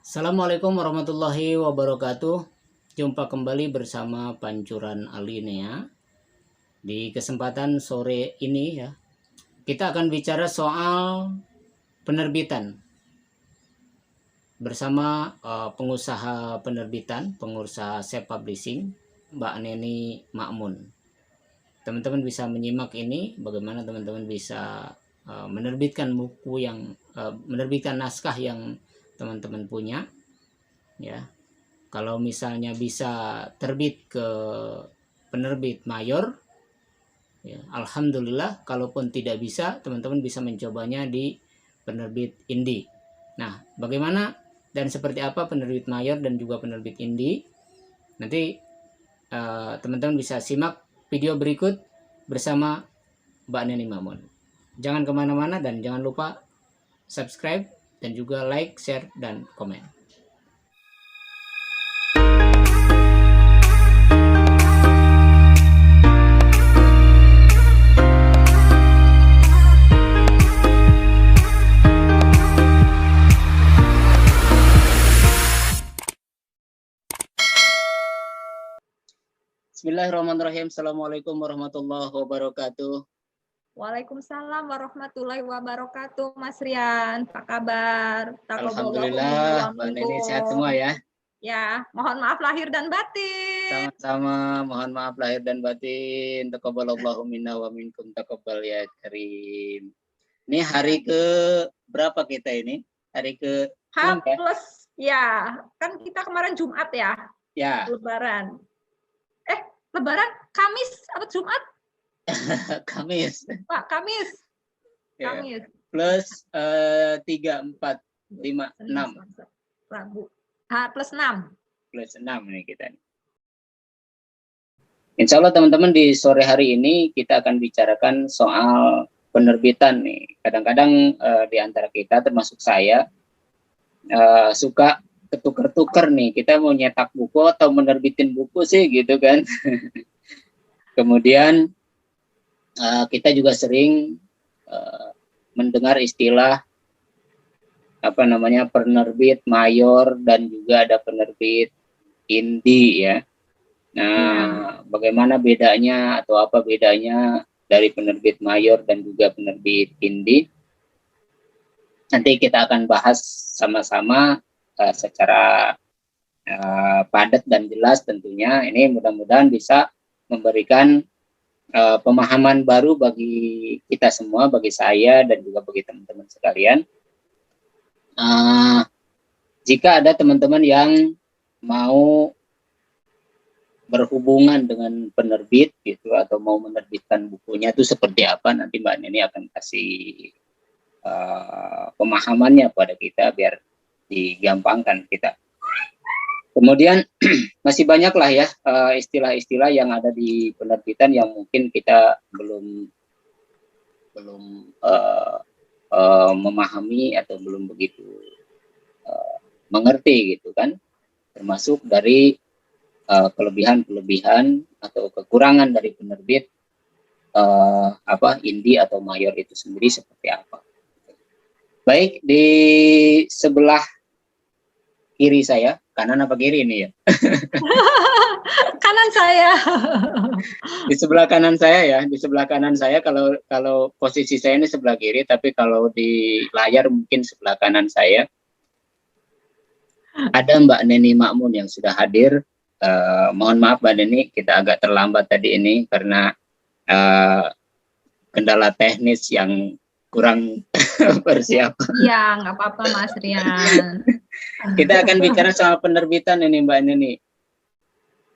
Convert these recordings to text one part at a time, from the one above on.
Assalamualaikum warahmatullahi wabarakatuh. Jumpa kembali bersama Pancuran Alinea. Di kesempatan sore ini ya, kita akan bicara soal penerbitan bersama pengusaha penerbitan, pengusaha self-publishing, Mbak Neni Makmun. Teman-teman bisa menyimak ini, bagaimana teman-teman bisa menerbitkan buku yang menerbitkan naskah yang teman-teman punya, ya. Kalau misalnya bisa terbit ke penerbit mayor, ya, alhamdulillah. Kalaupun tidak bisa, teman-teman bisa mencobanya di penerbit indie. Nah, bagaimana dan seperti apa penerbit mayor dan juga penerbit indie? Nanti teman-teman bisa simak video berikut bersama Mbak Neni Mamun. Jangan kemana-mana dan jangan lupa subscribe dan juga like, share, dan komen. Bismillahirrahmanirrahim. Assalamualaikum warahmatullahi wabarakatuh. Waalaikumsalam warahmatullahi wabarakatuh, Mas Rian. Apa kabar? Alhamdulillah, Mbak Neni sehat semua ya? Ya, mohon maaf lahir dan batin. Sama-sama, mohon maaf lahir dan batin. Taqabbalallahu minna wa minkum taqabbal ya karim. Ini hari ke berapa kita ini? Hari ke H plus ya, kan kita kemarin Jumat ya? Ya. Lebaran. Lebaran Kamis apa Jumat? Kamis. Pak, Kamis. Ya. Kamis. Plus 3, 4, 5, 6. Rabu. H plus 6. Plus 6 nih kita. Insya Allah teman-teman di sore hari ini kita akan bicarakan soal penerbitan nih. Kadang-kadang di antara kita termasuk saya suka ketuker-tuker nih, kita mau nyetak buku atau menerbitin buku sih gitu kan. Kemudian kita juga sering mendengar istilah apa namanya penerbit mayor dan juga ada penerbit indie ya. Nah, bagaimana bedanya atau apa bedanya dari penerbit mayor dan juga penerbit indie? Nanti kita akan bahas sama-sama secara padat dan jelas tentunya. Ini mudah-mudahan bisa memberikan pemahaman baru bagi kita semua, bagi saya dan juga bagi teman-teman sekalian. Jika ada teman-teman yang mau berhubungan dengan penerbit gitu atau mau menerbitkan bukunya itu seperti apa, nanti Mbak Neni akan kasih pemahamannya pada kita biar digampangkan kita. Kemudian masih banyak lah ya istilah-istilah yang ada di penerbitan yang mungkin kita belum memahami atau belum begitu mengerti gitu kan, termasuk dari kelebihan-kelebihan atau kekurangan dari penerbit indie atau mayor itu sendiri seperti apa. Baik, di sebelah kiri saya, kanan apa kiri ini ya? Kanan saya. Di sebelah kanan saya ya, di sebelah kanan saya kalau posisi saya ini sebelah kiri, tapi kalau di layar mungkin sebelah kanan saya. Ada Mbak Neni Makmun yang sudah hadir. Mohon maaf Mbak Neni, kita agak terlambat tadi ini karena kendala teknis yang kurang persiapan. Iya, nggak apa-apa Mas Rian. Kita akan bicara soal penerbitan ini Mbak Neni.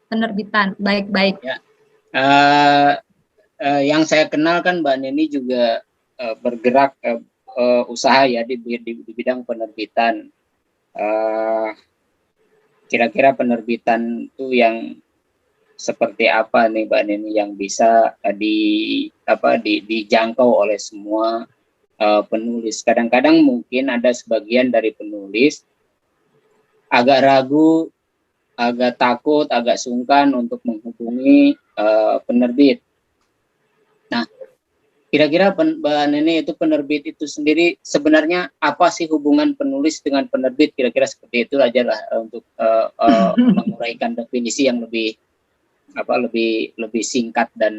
Penerbitan, baik-baik. Ya. Yang saya kenal kan Mbak Neni juga bergerak usaha ya di bidang penerbitan. Kira-kira penerbitan itu yang seperti apa nih Mbak Neni yang bisa dijangkau oleh semua penulis. Kadang-kadang mungkin ada sebagian dari penulis agak ragu, agak takut, agak sungkan untuk menghubungi penerbit. Nah, Kira-kira Mbak Neni, itu penerbit itu sendiri sebenarnya apa sih hubungan penulis dengan penerbit? Kira-kira seperti itu aja lah untuk menguraikan definisi yang lebih lebih singkat dan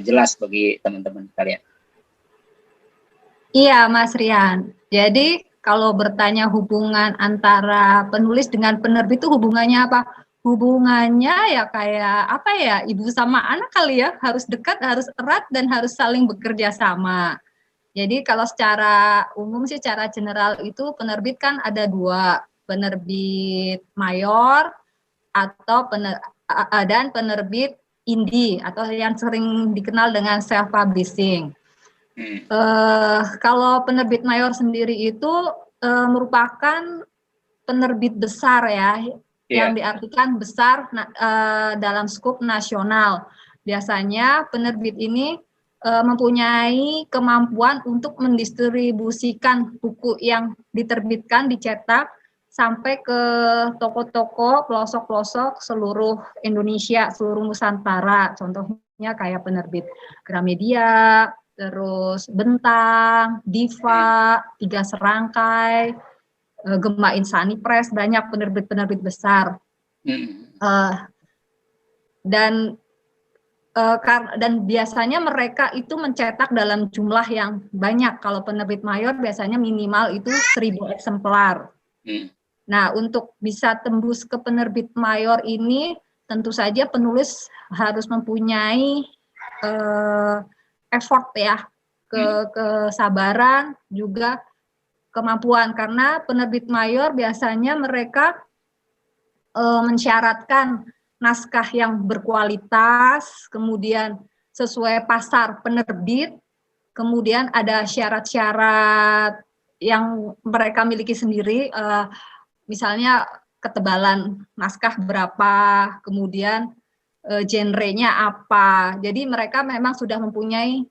jelas bagi teman-teman kalian. Iya, Mas Rian. Jadi kalau bertanya hubungan antara penulis dengan penerbit itu hubungannya apa? Hubungannya ya kayak apa ya, ibu sama anak kali ya, harus dekat, harus erat, dan harus saling bekerja sama. Jadi kalau secara umum sih, secara general itu penerbit kan ada dua, penerbit mayor dan penerbit indie atau yang sering dikenal dengan self publishing. Kalau penerbit mayor sendiri itu merupakan penerbit besar ya, yang diartikan besar dalam skup nasional. Biasanya penerbit ini mempunyai kemampuan untuk mendistribusikan buku yang diterbitkan, dicetak, sampai ke toko-toko pelosok-pelosok seluruh Indonesia, seluruh Nusantara. Contohnya kayak penerbit Gramedia, terus Bentang, Diva, Tiga Serangkai, Gema Insani Press, banyak penerbit-penerbit besar. Dan biasanya mereka itu mencetak dalam jumlah yang banyak. Kalau penerbit mayor biasanya minimal itu 1000 eksemplar. Nah, untuk bisa tembus ke penerbit mayor ini, tentu saja penulis harus mempunyai effort ya, kesabaran, juga kemampuan, karena penerbit mayor biasanya mereka mensyaratkan naskah yang berkualitas, kemudian sesuai pasar penerbit, kemudian ada syarat-syarat yang mereka miliki sendiri, misalnya ketebalan naskah berapa, kemudian genrenya apa. Jadi mereka memang sudah mempunyai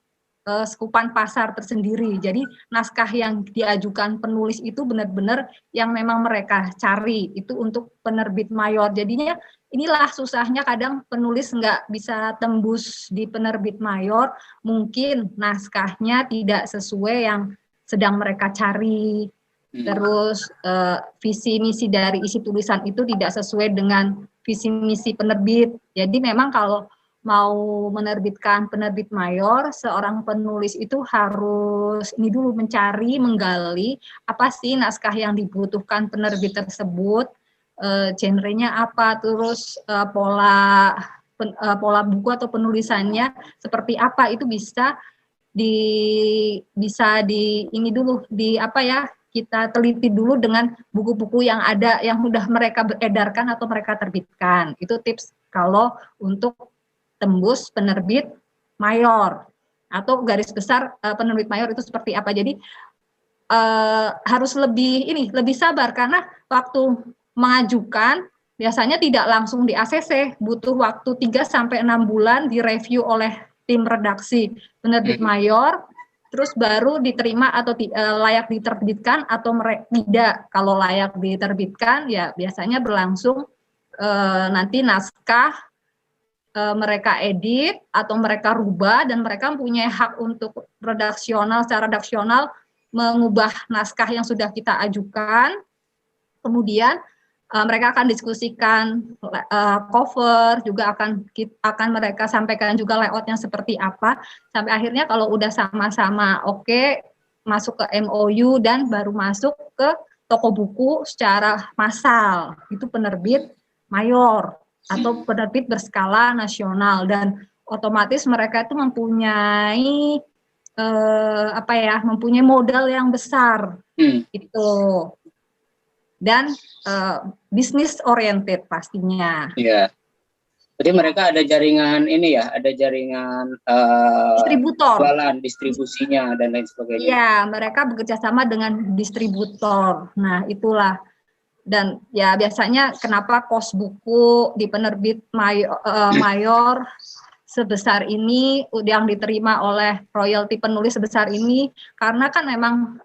skupan pasar tersendiri. Jadi naskah yang diajukan penulis itu benar-benar yang memang mereka cari, itu untuk penerbit mayor. Jadinya inilah susahnya kadang penulis nggak bisa tembus di penerbit mayor, mungkin naskahnya tidak sesuai yang sedang mereka cari. Terus visi misi dari isi tulisan itu tidak sesuai dengan visi misi penerbit. Jadi memang kalau mau menerbitkan penerbit mayor, seorang penulis itu harus ini dulu mencari, menggali apa sih naskah yang dibutuhkan penerbit tersebut, genrenya apa, terus pola buku atau penulisannya seperti apa, itu bisa ini dulu kita teliti dulu dengan buku-buku yang ada, yang sudah mereka edarkan atau mereka terbitkan. Itu tips kalau untuk tembus penerbit mayor, atau garis besar penerbit mayor itu seperti apa. Jadi harus lebih sabar, karena waktu mengajukan biasanya tidak langsung di ACC, butuh waktu 3-6 bulan direview oleh tim redaksi penerbit mayor, terus baru diterima atau layak diterbitkan atau tidak. Kalau layak diterbitkan ya biasanya berlangsung nanti naskah mereka edit atau mereka rubah, dan mereka mempunyai hak untuk secara redaksional mengubah naskah yang sudah kita ajukan. Kemudian mereka akan diskusikan cover, juga akan mereka sampaikan juga layoutnya seperti apa, sampai akhirnya kalau udah sama-sama oke, masuk ke MOU dan baru masuk ke toko buku secara massal. Itu penerbit mayor atau penerbit berskala nasional, dan otomatis mereka itu mempunyai mempunyai modal yang besar itu, dan bisnis oriented pastinya. Iya. Jadi mereka ada jaringan ada jaringan distributor, jualan, distribusinya dan lain sebagainya. Iya, mereka bekerja sama dengan distributor. Nah, itulah. Dan ya biasanya kenapa kos buku di penerbit mayor sebesar ini, yang diterima oleh royalti penulis sebesar ini, karena kan memang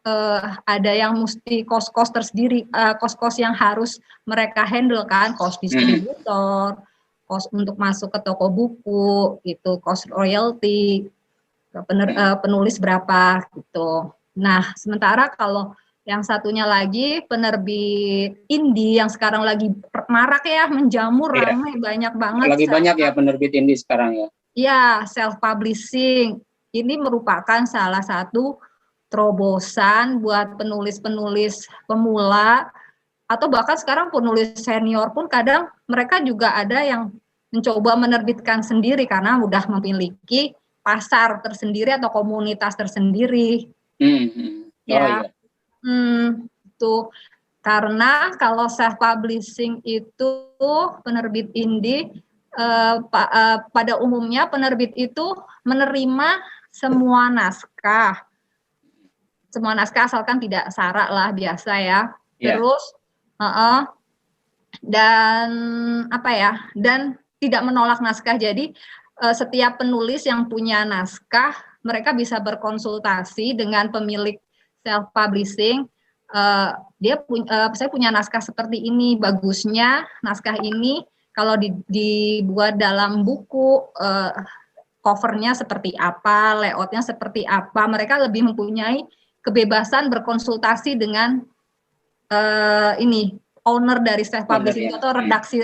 ada yang mesti kos-kos tersendiri, kos-kos yang harus mereka handle kan, kos distributor, kos untuk masuk ke toko buku, itu kos royalti. penulis berapa gitu. Nah, sementara kalau yang satunya lagi penerbit indie yang sekarang lagi marak ya, menjamur, ramai, banyak banget. Lagi banyak ya penerbit indie sekarang ya. Ya, self publishing ini merupakan salah satu terobosan buat penulis-penulis pemula atau bahkan sekarang penulis senior pun kadang mereka juga ada yang mencoba menerbitkan sendiri karena udah memiliki pasar tersendiri atau komunitas tersendiri. Ya. Itu karena kalau self publishing itu penerbit indie pada umumnya penerbit itu menerima semua naskah asalkan tidak syarat lah, biasa ya. Terus dan apa ya, dan tidak menolak naskah. Jadi setiap penulis yang punya naskah mereka bisa berkonsultasi dengan pemilik self publishing. Saya punya naskah seperti ini, bagusnya naskah ini kalau dibuat dalam buku, covernya seperti apa, layoutnya seperti apa. Mereka lebih mempunyai kebebasan berkonsultasi dengan owner dari self publishing atau redaksi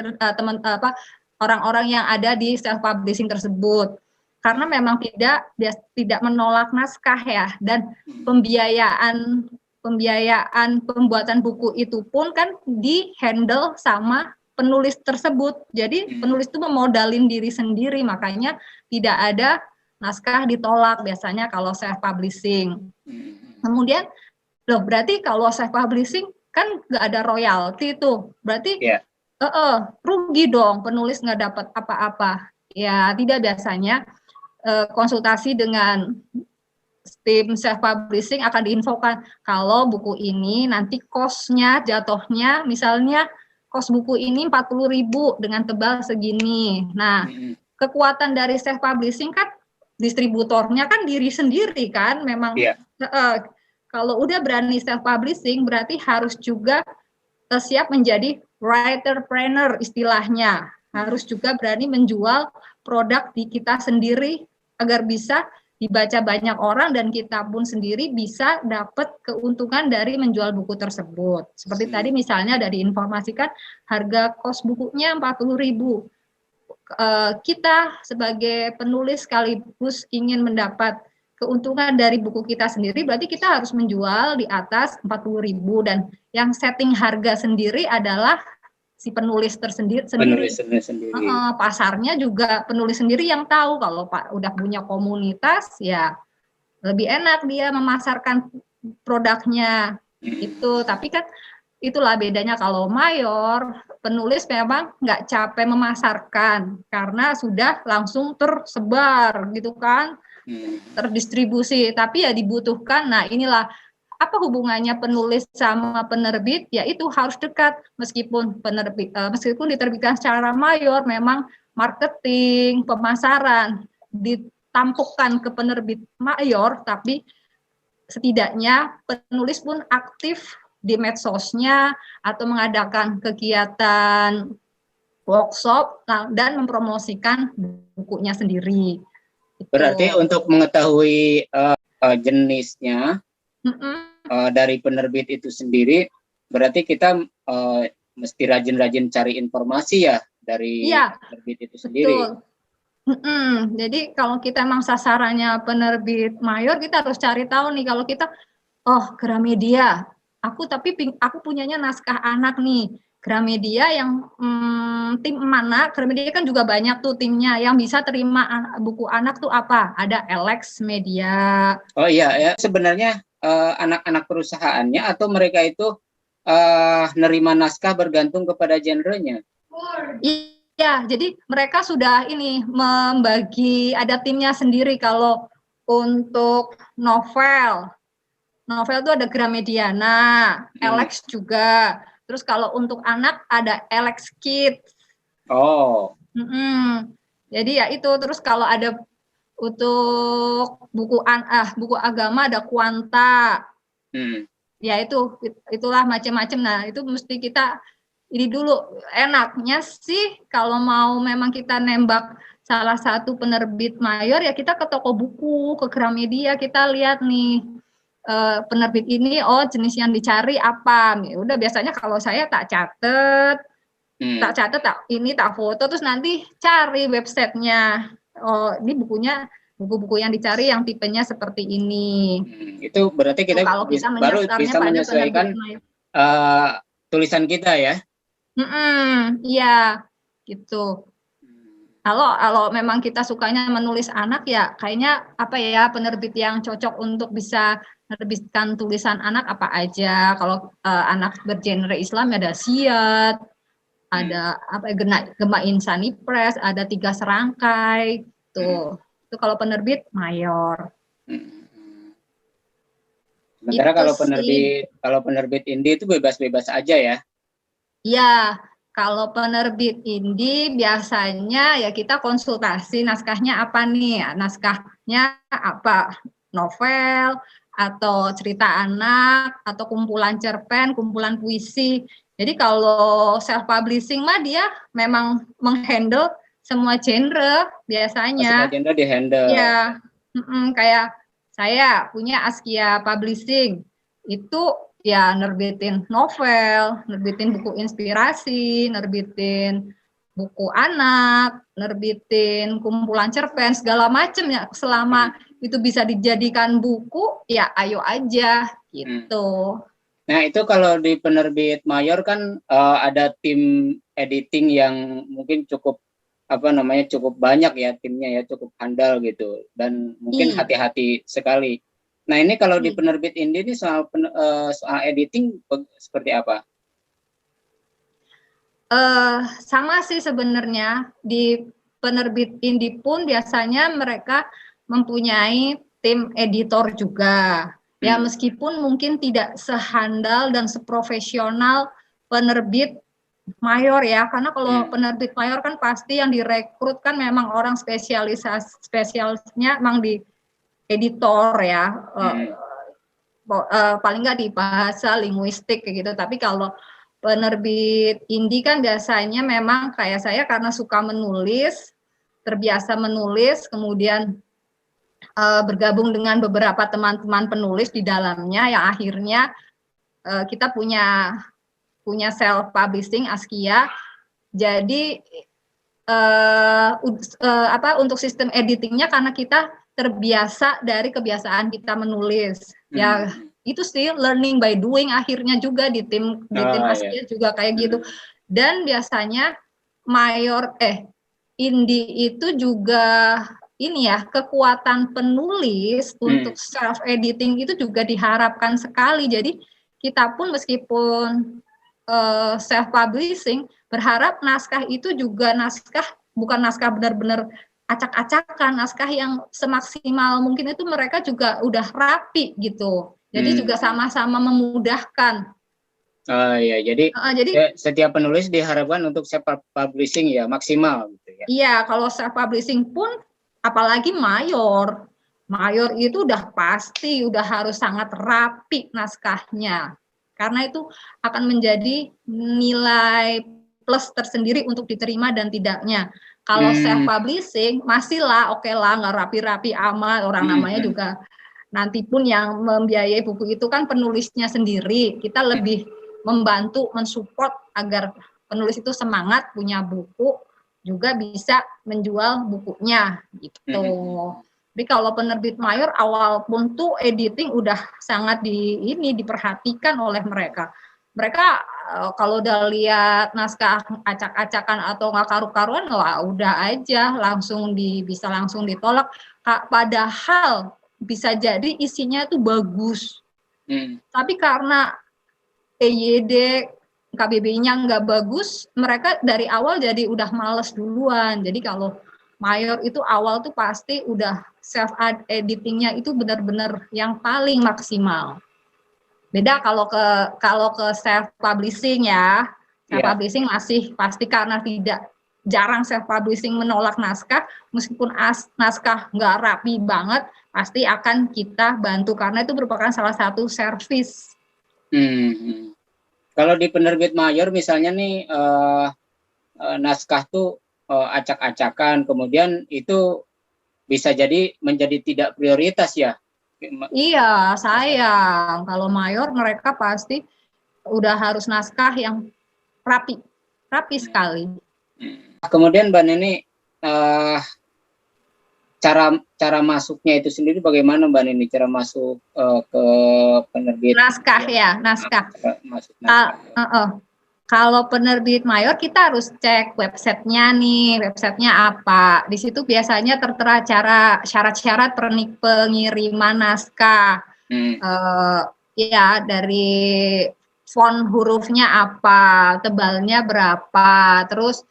orang-orang yang ada di self publishing tersebut. Karena memang tidak menolak naskah ya, dan pembiayaan pembuatan buku itu pun kan di-handle sama penulis tersebut. Jadi penulis itu memodalin diri sendiri, makanya tidak ada naskah ditolak biasanya kalau self publishing. Kemudian berarti kalau self publishing kan nggak ada royalti tuh, berarti rugi dong, penulis nggak dapat apa-apa. Ya tidak, biasanya konsultasi dengan tim self publishing akan diinfokan kalau buku ini nanti cost-nya jatuhnya misalnya cost buku ini 40.000 dengan tebal segini. Nah, kekuatan dari self publishing kan distributornya kan diri sendiri kan, memang kalau udah berani self publishing berarti harus juga siap menjadi writerpreneur istilahnya, harus juga berani menjual produk di kita sendiri agar bisa dibaca banyak orang dan kita pun sendiri bisa dapat keuntungan dari menjual buku tersebut. Seperti tadi misalnya ada diinformasikan harga kos bukunya 40.000. Kita sebagai penulis sekaligus ingin mendapat keuntungan dari buku kita sendiri, berarti kita harus menjual di atas 40.000, dan yang setting harga sendiri adalah si penulis tersendiri. Pasarnya juga penulis sendiri yang tahu. Kalau udah punya komunitas ya lebih enak dia memasarkan produknya itu. Tapi kan itulah bedanya, kalau mayor penulis memang nggak capek memasarkan karena sudah langsung tersebar gitu kan, terdistribusi. Tapi ya dibutuhkan, nah inilah apa hubungannya penulis sama penerbit, yaitu harus dekat. Meskipun diterbitkan secara mayor, memang marketing, pemasaran ditampukkan ke penerbit mayor, tapi setidaknya penulis pun aktif di medsosnya atau mengadakan kegiatan workshop dan mempromosikan bukunya sendiri. Berarti untuk mengetahui jenisnya dari penerbit itu sendiri, berarti kita mesti rajin-rajin cari informasi ya dari penerbit itu sendiri. Jadi kalau kita emang sasarannya penerbit mayor, kita harus cari tahu nih, kalau kita Gramedia, aku punyanya naskah anak nih, Gramedia yang tim mana? Gramedia kan juga banyak tuh timnya, yang bisa terima buku anak tuh apa? Ada Alex Media. Oh iya ya, sebenarnya anak-anak perusahaannya atau mereka itu nerima naskah bergantung kepada genrenya? Iya, jadi mereka sudah membagi, ada timnya sendiri. Kalau untuk novel itu ada Gramediana, Alex juga. Terus kalau untuk anak ada Alex Kids. Jadi ya itu. Terus kalau ada untuk buku agama ada Kuanta. Ya itulah macam-macam. Nah, itu mesti kita ini dulu. Enaknya sih kalau mau memang kita nembak salah satu penerbit mayor ya kita ke toko buku, ke Gramedia, kita lihat nih penerbit ini, oh jenis yang dicari apa. Ya udah biasanya kalau saya tak catet, tak foto, terus nanti cari websitenya. Oh ini bukunya, buku-buku yang dicari yang tipenya seperti ini. Itu berarti kita, kalau kita baru bisa menyesuaikan tulisan kita ya? Iya, gitu. Kalau memang kita sukanya menulis anak ya, kayaknya apa ya penerbit yang cocok untuk bisa menerbitkan tulisan anak apa aja. Kalau anak bergenre Islam ada Siat, ada apa Gema Insani Press, ada 3 Serangkai, tuh. Itu kalau penerbit mayor. Sementara kalau penerbit indie itu bebas-bebas aja ya? Iya, kalau penerbit indie biasanya ya kita konsultasi naskahnya apa nih? Naskahnya apa? Novel atau cerita anak atau kumpulan cerpen, kumpulan puisi. Jadi kalau self publishing mah dia memang menghandle semua genre biasanya. Semua genre di-handle. Ya, kayak saya punya Askia Publishing, itu ya nerbitin novel, nerbitin buku inspirasi, nerbitin buku anak, nerbitin kumpulan cerpen, segala macam ya. Selama itu bisa dijadikan buku, ya ayo aja gitu. Nah itu kalau di penerbit mayor kan ada tim editing yang mungkin cukup cukup banyak ya timnya ya, cukup handal gitu, dan mungkin hati-hati sekali. Nah ini kalau di penerbit indie ini soal editing seperti apa? Sama sih sebenarnya, di penerbit indie pun biasanya mereka mempunyai tim editor juga. Ya meskipun mungkin tidak sehandal dan seprofesional penerbit mayor ya, karena kalau penerbit mayor kan pasti yang direkrut kan memang orang spesialisnya memang di editor ya, paling nggak di bahasa linguistik kayak gitu. Tapi kalau penerbit indie kan biasanya memang kayak saya karena suka menulis, terbiasa menulis, kemudian bergabung dengan beberapa teman-teman penulis di dalamnya, yang akhirnya kita punya self publishing Askia. Jadi untuk sistem editingnya karena kita terbiasa dari kebiasaan kita menulis. Ya itu sih learning by doing akhirnya juga di tim Askia juga kayak gitu. Dan biasanya indie itu juga ini ya, kekuatan penulis untuk self editing itu juga diharapkan sekali. Jadi kita pun meskipun self publishing berharap naskah itu juga bukan naskah benar-benar acak-acakan, naskah yang semaksimal mungkin itu mereka juga udah rapi gitu. Jadi juga sama-sama memudahkan. Ya, jadi setiap penulis diharapkan untuk self publishing ya maksimal gitu ya. Iya, kalau self publishing pun apalagi mayor itu udah pasti udah harus sangat rapi naskahnya. Karena itu akan menjadi nilai plus tersendiri untuk diterima dan tidaknya. Kalau self publishing masih lah, oke lah, nggak rapi-rapi amat, orang namanya juga nanti pun yang membiayai buku itu kan penulisnya sendiri. Kita lebih membantu, mensupport agar penulis itu semangat punya buku, juga bisa menjual bukunya gitu. Tapi kalau penerbit mayor awal pun tuh editing udah sangat diperhatikan oleh mereka. Mereka kalau udah lihat naskah acak-acakan atau nggak karu-karuan, wah udah aja bisa langsung ditolak. Padahal bisa jadi isinya tuh bagus. Tapi karena EYD KBBI-nya nggak bagus, mereka dari awal jadi udah males duluan. Jadi kalau mayor itu awal tuh pasti udah self editingnya itu benar-benar yang paling maksimal. Beda kalau ke self publishing ya. Self publishing masih pasti karena jarang self publishing menolak naskah, meskipun naskah nggak rapi banget, pasti akan kita bantu karena itu merupakan salah satu service. Kalau di penerbit mayor misalnya nih naskah tuh acak-acakan, kemudian itu bisa jadi menjadi tidak prioritas ya. Iya, sayang. Kalau mayor mereka pasti udah harus naskah yang rapi sekali. Kemudian Mbak Neni, cara masuknya itu sendiri bagaimana Mbak Neni? Cara masuk ke penerbit Naskah ya, naskah. Masuk naskah. Kalau penerbit mayor kita harus cek websitenya nih, websitenya apa. Di situ biasanya tertera syarat-syarat pengiriman naskah. Ya, dari font hurufnya apa, tebalnya berapa, terus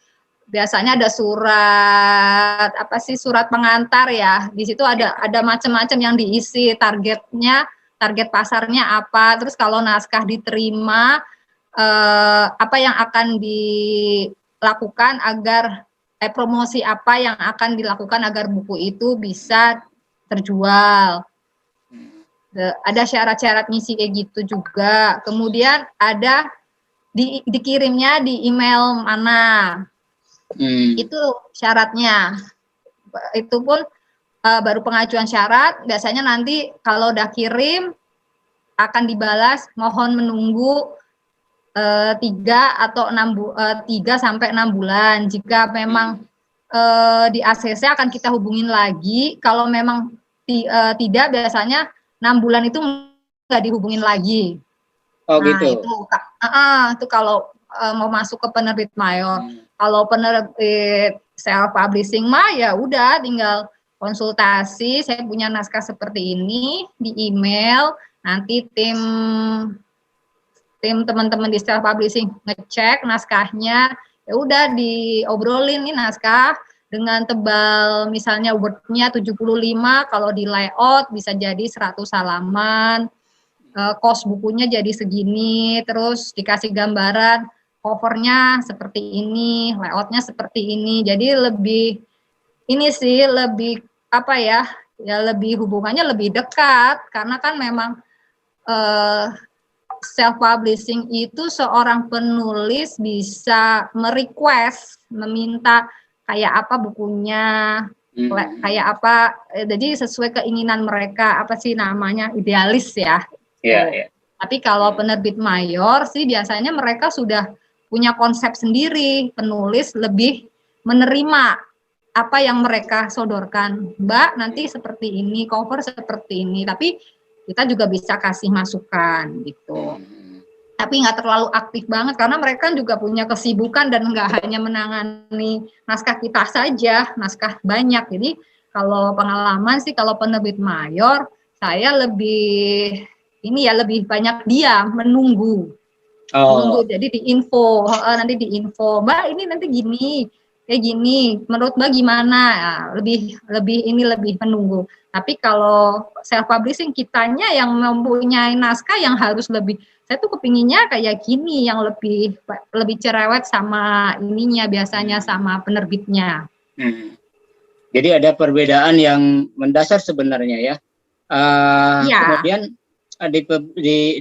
biasanya ada surat surat pengantar ya. Di situ ada macam-macam yang diisi, target pasarnya apa. Terus kalau naskah diterima, apa yang akan dilakukan agar promosi apa yang akan dilakukan agar buku itu bisa terjual. Ada syarat-syarat misi kayak gitu juga. Kemudian ada dikirimnya di email mana. Itu syaratnya. Itu pun baru pengajuan syarat. Biasanya nanti kalau udah kirim akan dibalas mohon menunggu 3 sampai 6 bulan. Jika memang di ACC akan kita hubungin lagi. Kalau memang tidak, biasanya 6 bulan itu nggak dihubungin lagi. Oh gitu. Itu kalau mau masuk ke penerbit mayor. Kalau penerbit self publishing mah ya udah tinggal konsultasi. Saya punya naskah seperti ini di email. Nanti tim teman-teman di self publishing ngecek naskahnya. Ya udah diobrolin nih naskah dengan tebal misalnya word-nya 75, kalau di layout bisa jadi 100 halaman. Cost bukunya jadi segini, terus dikasih gambaran covernya seperti ini, layoutnya seperti ini. Jadi lebih lebih hubungannya lebih dekat, karena kan memang self publishing itu seorang penulis bisa meminta kayak apa bukunya, kayak apa, jadi sesuai keinginan mereka, apa sih namanya, idealis ya. Tapi kalau penerbit mayor sih biasanya mereka sudah punya konsep sendiri, penulis lebih menerima apa yang mereka sodorkan. Mbak, nanti seperti ini, cover seperti ini, tapi kita juga bisa kasih masukan gitu. Tapi nggak terlalu aktif banget karena mereka juga punya kesibukan dan nggak hanya menangani naskah kita saja, naskah banyak. Jadi kalau pengalaman sih kalau penerbit mayor saya lebih banyak diam, menunggu. Jadi nanti diinfo, Mbak ini nanti gini, kayak gini, menurut Mbak gimana? Lebih menunggu. Tapi kalau self publishing kitanya yang mempunyai naskah yang harus lebih, saya tuh kepinginnya kayak gini, yang lebih cerewet sama ininya, biasanya sama penerbitnya. Jadi ada perbedaan yang mendasar sebenarnya ya. Kemudian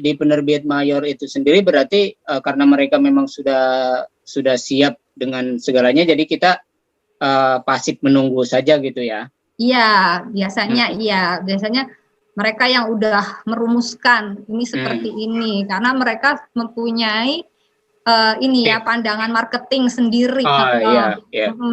di penerbit mayor itu sendiri berarti karena mereka memang sudah siap dengan segalanya, jadi kita pasif menunggu saja gitu ya. Iya, biasanya mereka yang udah merumuskan ini seperti ini, karena mereka mempunyai pandangan marketing sendiri.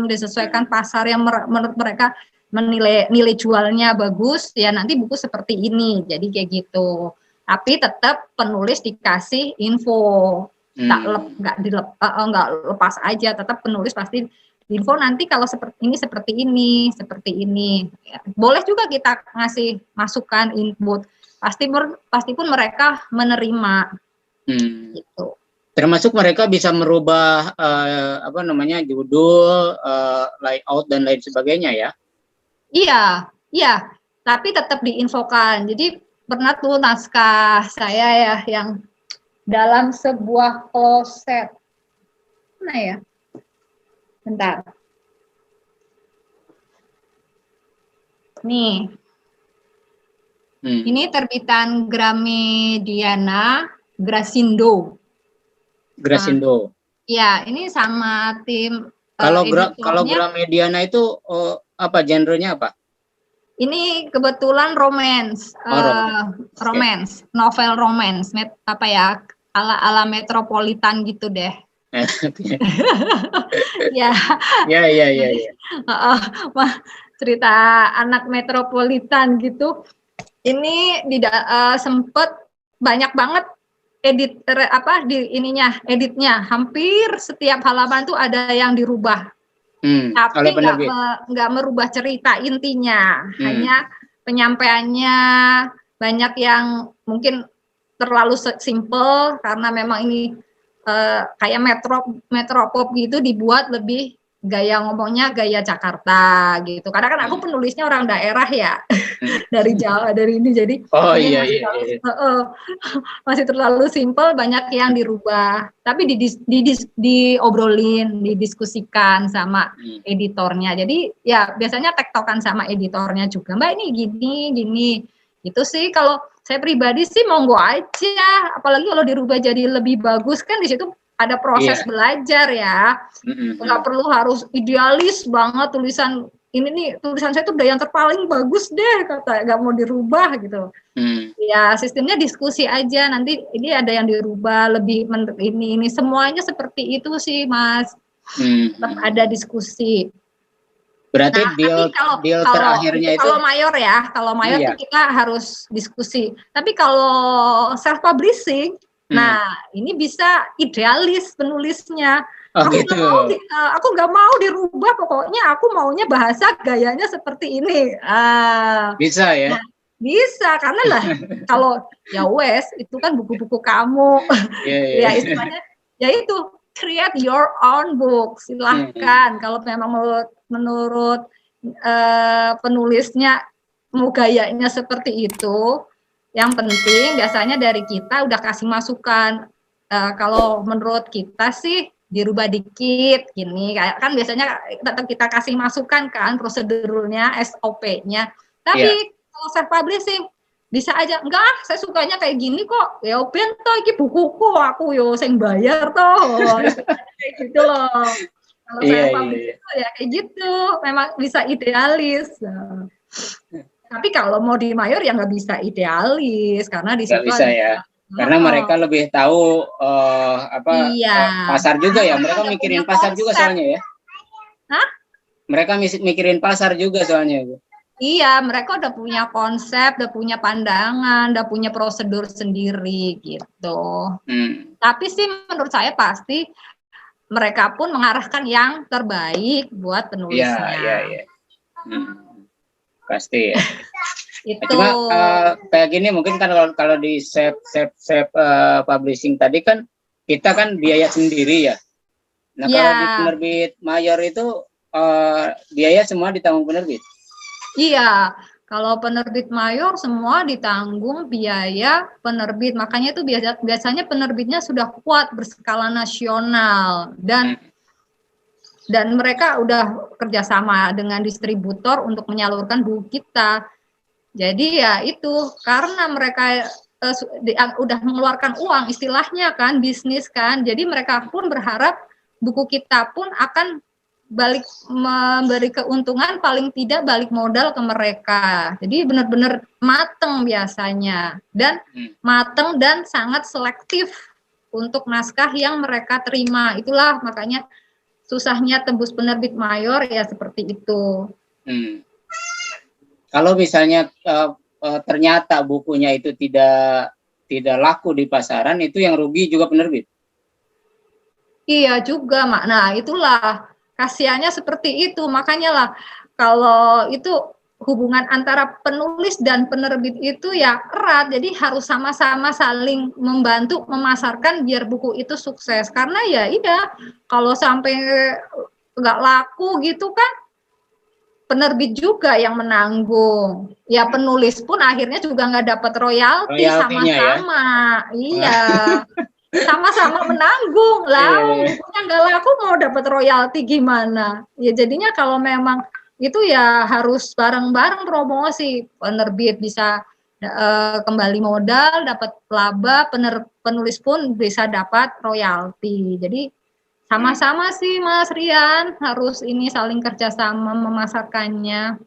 Disesuaikan pasar yang menurut mereka nilai jualnya bagus, ya nanti buku seperti ini, jadi kayak gitu. Tapi tetap penulis dikasih info, nggak lepas aja, tetap penulis pasti info nanti kalau seperti ini. Ya, boleh juga kita ngasih masukan, input. Pasti pun mereka menerima. Gitu. Termasuk mereka bisa merubah judul, layout dan lain sebagainya ya. Iya. Tapi tetap diinfokan. Jadi pernah tuh naskah saya ya yang dalam sebuah kloset. Mana ya? Bentar. Nih. Ini terbitan Gramediana, Grasindo. Grasindo. Ya, ini sama tim Kalau editornya. Gramediana itu apa genrenya apa? Ini kebetulan romance, romance, novel romance, apa ya, ala metropolitan gitu deh. Ya, ya. cerita anak metropolitan gitu. Ini tidak sempet banyak banget editnya. Hampir setiap halaman tuh ada yang dirubah. Tapi nggak merubah cerita intinya, hanya penyampaiannya banyak yang mungkin terlalu simple karena memang ini kayak metropop gitu, dibuat lebih gaya ngomongnya gaya Jakarta gitu. Karena kan aku penulisnya orang daerah ya, dari Jawa, dari ini, jadi masih terlalu simple, banyak yang dirubah. Tapi diobrolin, didiskusikan sama editornya. Jadi ya biasanya tektokan sama editornya juga. Mbak ini gini. Itu sih kalau saya pribadi sih monggo aja. Apalagi kalau dirubah jadi lebih bagus kan di situ ada proses belajar ya. Nggak perlu harus idealis banget tulisan ini nih, tulisan saya tuh udah yang terpaling bagus deh, kata nggak mau dirubah gitu. Ya sistemnya diskusi aja, nanti ini ada yang dirubah lebih ini semuanya seperti itu sih Mas. Tetap ada diskusi. Berarti deal terakhirnya itu kalau mayor tuh kita harus diskusi. Tapi kalau self publishing, nah ini bisa idealis penulisnya. Aku nggak mau dirubah, pokoknya aku maunya bahasa gayanya seperti ini. Bisa ya? Nah, bisa, karena lah kalau ya wes itu kan buku-buku kamu, ya istilahnya, ya itu create your own book, silahkan. Kalau memang menurut penulisnya mau gayanya seperti itu, yang penting biasanya dari kita udah kasih masukan. Kalau menurut kita sih dirubah dikit gini, kayak kan biasanya kita kasih masukan kan prosedurnya, SOP-nya. Tapi kalau self publishing bisa aja, enggak, saya sukanya kayak gini kok. Ya bento iki bukuku, aku yo sing bayar toh. Kayak gitu loh. Kalau self publishing ya kayak gitu, memang bisa idealis. Tapi kalau mau di mayor ya nggak bisa idealis karena di situ bisa ya. Karena mereka lebih tahu pasar juga ya. Mereka mikirin pasar juga soalnya ya. Hah? Mereka mikirin pasar juga soalnya. Iya, mereka udah punya konsep, udah punya pandangan, udah punya prosedur sendiri gitu. Tapi sih menurut saya pasti mereka pun mengarahkan yang terbaik buat penulisnya. Iya. Pasti ya. Cuma kayak gini mungkin kan kalau di self publishing tadi kan kita kan biaya sendiri ya. Nah kalau di penerbit mayor itu biaya semua ditanggung penerbit. Iya, kalau penerbit mayor semua ditanggung biaya penerbit. Makanya itu biasanya penerbitnya sudah kuat berskala nasional dan mereka udah kerjasama dengan distributor untuk menyalurkan buku kita. Jadi ya itu karena mereka udah mengeluarkan uang, istilahnya kan bisnis kan. Jadi mereka pun berharap buku kita pun akan memberi keuntungan, paling tidak balik modal ke mereka. Jadi benar-benar mateng biasanya dan mateng dan sangat selektif untuk naskah yang mereka terima. Itulah makanya susahnya tembus penerbit mayor ya seperti itu. Kalau misalnya ternyata bukunya itu tidak laku di pasaran, itu yang rugi juga penerbit. Iya juga, Mak. Nah, itulah kasihannya seperti itu. Makanya lah kalau itu hubungan antara penulis dan penerbit itu ya erat. Jadi harus sama-sama saling membantu memasarkan biar buku itu sukses. Karena ya kalau sampai nggak laku gitu kan penerbit juga yang menanggung. Ya penulis pun akhirnya juga nggak dapat royalti sama-sama. Ya? Iya. Sama-sama menanggung lah, bukunya nggak laku mau dapat royalti gimana? Ya jadinya kalau memang itu ya harus bareng-bareng promosi, penerbit bisa kembali modal, dapat laba, penulis pun bisa dapat royalti. Jadi Sama-sama sih Mas Rian, harus ini saling kerjasama memasarkannya.